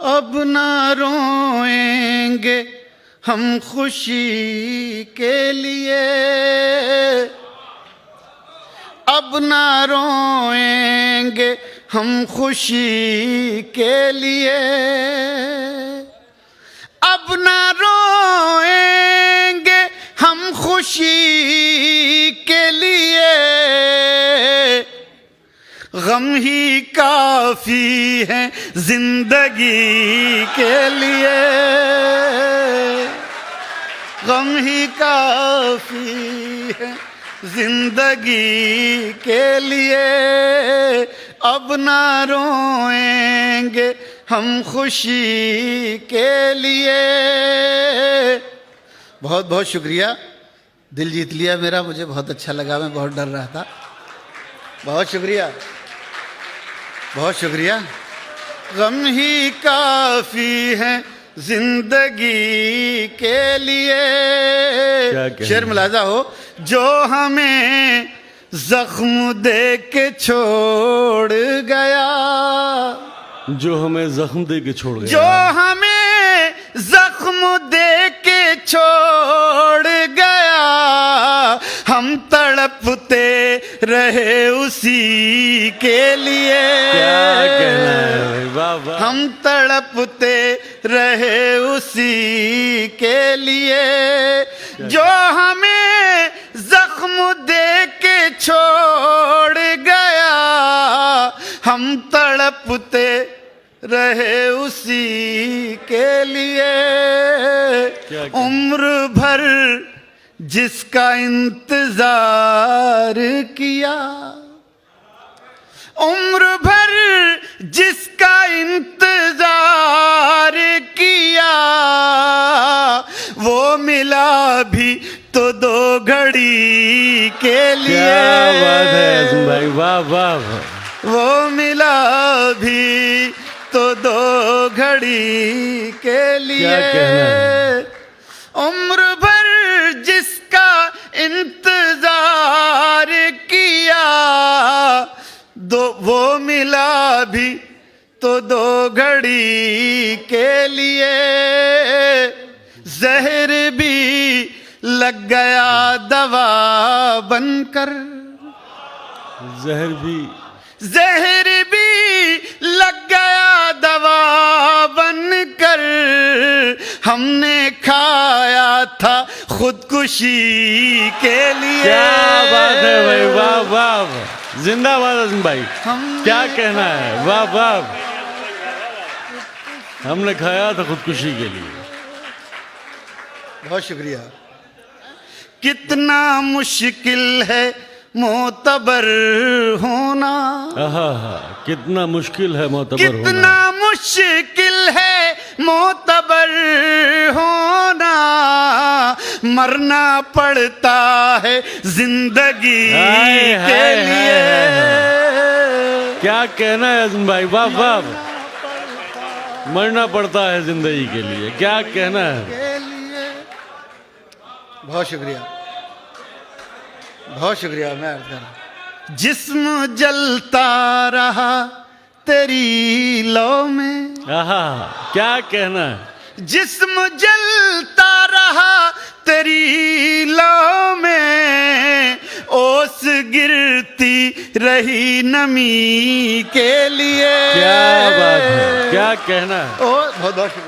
अब ना रोएंगे हम खुशी के लिए, अब ना रोएंगे हम खुशी के लिए, अब ना रोएंगे हम खुशी के लिए, गम ही काफी है जिंदगी के लिए, गम ही काफी है जिंदगी के लिए, अब ना रोएंगे हम खुशी के लिए। बहुत बहुत शुक्रिया, दिल जीत लिया मेरा, मुझे बहुत अच्छा लगा, मैं बहुत डर रहा था। बहुत शुक्रिया, बहुत शुक्रिया। गम ही काफी है जिंदगी के लिए, शेर मुलाजा हो, जो हमें जख्म दे के छोड़ गया, जो हमें जख्म दे के छोड़ गया, जो हमें जख्म दे के छोड़ गया, हम तड़पते रहे उसी के लिए। क्या कहना है भाई, वाह वाह। हम तड़पते रहे उसी के लिए, जो हमें जख्म दे के छोड़ गया, हम तड़पते रहे उसी के लिए। उम्र भर जिसका इंतजार किया, उम्र भर जिसका इंतजार किया, वो मिला भी तो दो घड़ी के लिए। क्या बात है आज़म भाई, वाह वाह। वो मिला भी तो दो घड़ी के लिए। क्या कहना है? उम्र भर जिसका इंतजार किया, वो मिला भी तो दो घड़ी के लिए। जहर भी लग गया दवा बनकर, जहर भी लग गया दवा बनकर, हमने खाया था खुदकुशी के लिए। क्या बात है भाई, वाह वाह, जिंदाबाद आज़म भाई। क्या कहना है, वाह वाह। हमने खाया था खुदकुशी के लिए। बहुत शुक्रिया। कितना मुश्किल है मोतबर होना, कितना मुश्किल है मोतबर होना, कितना मुश्किल है मोतबर होना, मरना पड़ता है जिंदगी के लिए। क्या कहना है आज़म भाई, वाह वाह। मरना पड़ता है जिंदगी के लिए, क्या कहना है। बहुत शुक्रिया, बहुत शुक्रिया। मैं अर्ज कर रहा हूं, जिस्म जलता रहा तेरी लौ में, क्या कहना है। जिस्म जलता रहा तेरी लौ में, ओस गिरती रही नमी के लिए। क्या बात है, क्या कहना है। बहुत बहुत शुक्रिया।